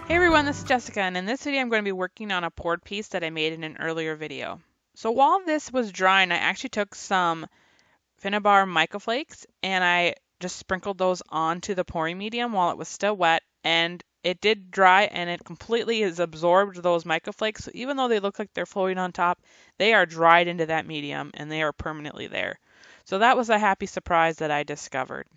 Hey everyone, this is Jessica, and in this video I'm going to be working on a poured piece that I made in an earlier video. So while this was drying, I actually took some Finnabar microflakes and I just sprinkled those onto the pouring medium while it was still wet, and it did dry and it completely has absorbed those microflakes. So even though they look like they're floating on top, they are dried into that medium and they are permanently there. So that was a happy surprise that I discovered.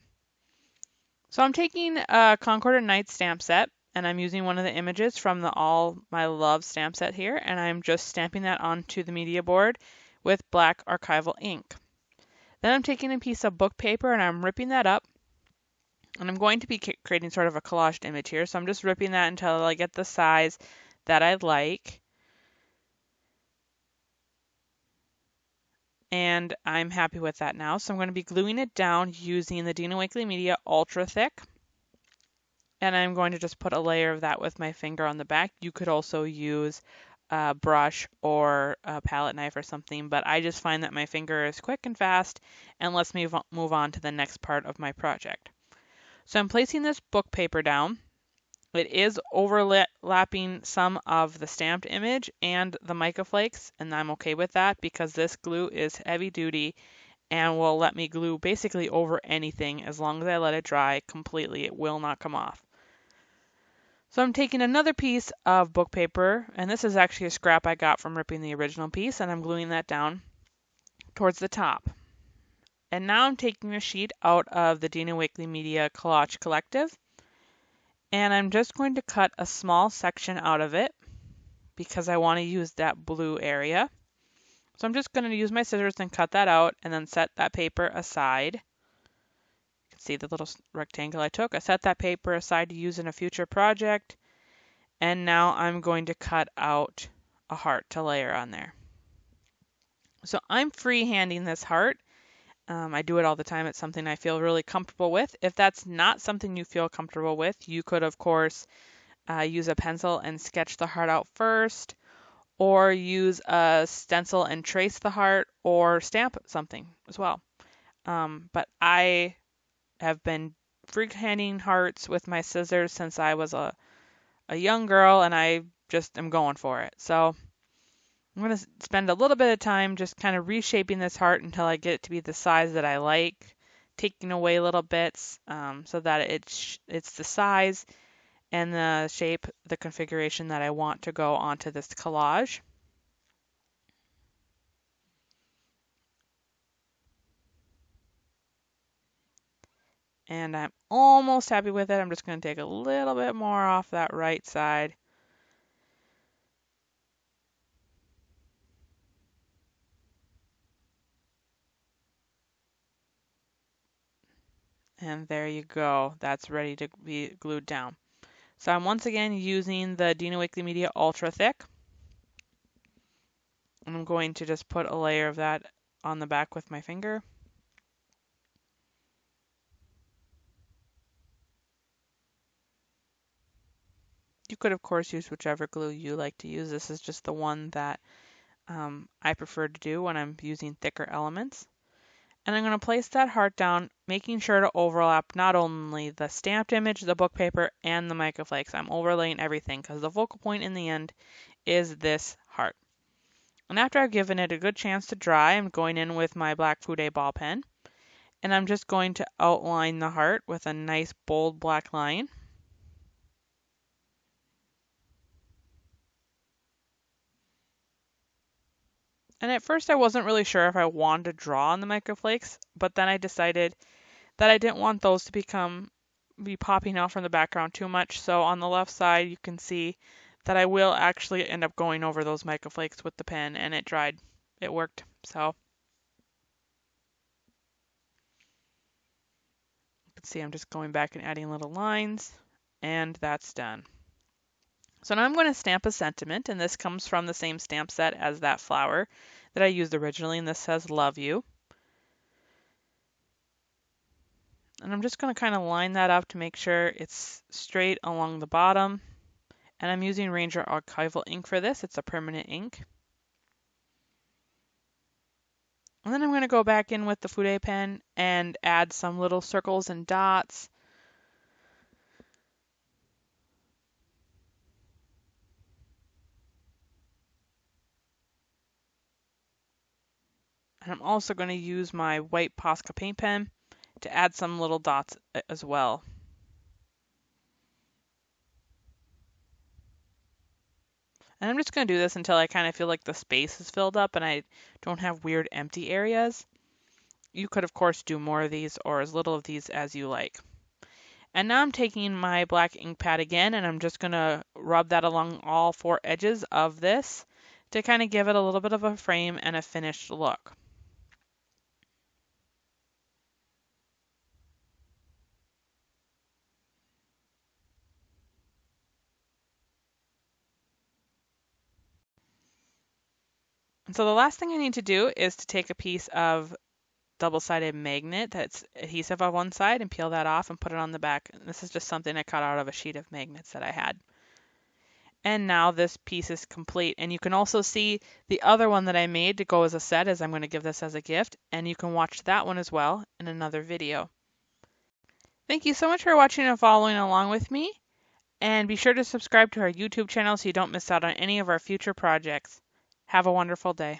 So I'm taking a Concord at Night stamp set, and I'm using one of the images from the All My Love stamp set here, and I'm just stamping that onto the media board with black archival ink. Then I'm taking a piece of book paper and I'm ripping that up, and I'm going to be creating sort of a collaged image here, so I'm just ripping that until I get the size that I like. And I'm happy with that now, so I'm going to be gluing it down using the Dina Wakley Media Ultra Thick. And I'm going to just put a layer of that with my finger on the back. You could also use a brush or a palette knife or something, but I just find that my finger is quick and fast and lets me move on to the next part of my project. So I'm placing this book paper down. It is overlapping some of the stamped image and the microflakes, and I'm okay with that because this glue is heavy duty and will let me glue basically over anything as long as I let it dry completely. It will not come off. So I'm taking another piece of book paper, and this is actually a scrap I got from ripping the original piece, and I'm gluing that down towards the top. And now I'm taking a sheet out of the Dina Wakley Media Collage Collective, and I'm just going to cut a small section out of it because I want to use that blue area. So I'm just going to use my scissors and cut that out and then set that paper aside. You can see the little rectangle I took. I set that paper aside to use in a future project. And now I'm going to cut out a heart to layer on there. So I'm freehanding this heart. I do it all the time. It's something I feel really comfortable with. If that's not something you feel comfortable with, you could, of course, use a pencil and sketch the heart out first, or use a stencil and trace the heart, or stamp something as well. But I have been freehanding hearts with my scissors since I was a young girl, and I just am going for it. So I'm going to spend a little bit of time just kind of reshaping this heart until I get it to be the size that I like, taking away little bits so that it's the size and the shape, the configuration that I want to go onto this collage. And I'm almost happy with it. I'm just going to take a little bit more off that right side. And there you go. That's ready to be glued down. So I'm once again using the Dina Wakley Media Ultra Thick. And I'm going to just put a layer of that on the back with my finger. You could, of course, use whichever glue you like to use. This is just the one that I prefer to do when I'm using thicker elements. And I'm going to place that heart down, making sure to overlap not only the stamped image, the book paper, and the microflakes. I'm overlaying everything because the focal point in the end is this heart. And after I've given it a good chance to dry, I'm going in with my black Fude ball pen. And I'm just going to outline the heart with a nice bold black line. And at first I wasn't really sure if I wanted to draw on the microflakes, but then I decided that I didn't want those to be popping out from the background too much. So on the left side you can see that I will actually end up going over those microflakes with the pen, and it dried. It worked. So you can see I'm just going back and adding little lines, and that's done. So now I'm going to stamp a sentiment, and this comes from the same stamp set as that flower that I used originally, and this says love you. And I'm just going to kind of line that up to make sure it's straight along the bottom. And I'm using Ranger Archival ink for this. It's a permanent ink. And then I'm going to go back in with the Fude pen and add some little circles and dots. And I'm also going to use my white Posca paint pen to add some little dots as well. And I'm just going to do this until I kind of feel like the space is filled up and I don't have weird empty areas. You could, of course, do more of these or as little of these as you like. And now I'm taking my black ink pad again and I'm just going to rub that along all 4 edges of this to kind of give it a little bit of a frame and a finished look. And so the last thing I need to do is to take a piece of double-sided magnet that's adhesive on one side and peel that off and put it on the back. And this is just something I cut out of a sheet of magnets that I had. And now this piece is complete. And you can also see the other one that I made to go as a set, as I'm going to give this as a gift. And you can watch that one as well in another video. Thank you so much for watching and following along with me. And be sure to subscribe to our YouTube channel so you don't miss out on any of our future projects. Have a wonderful day.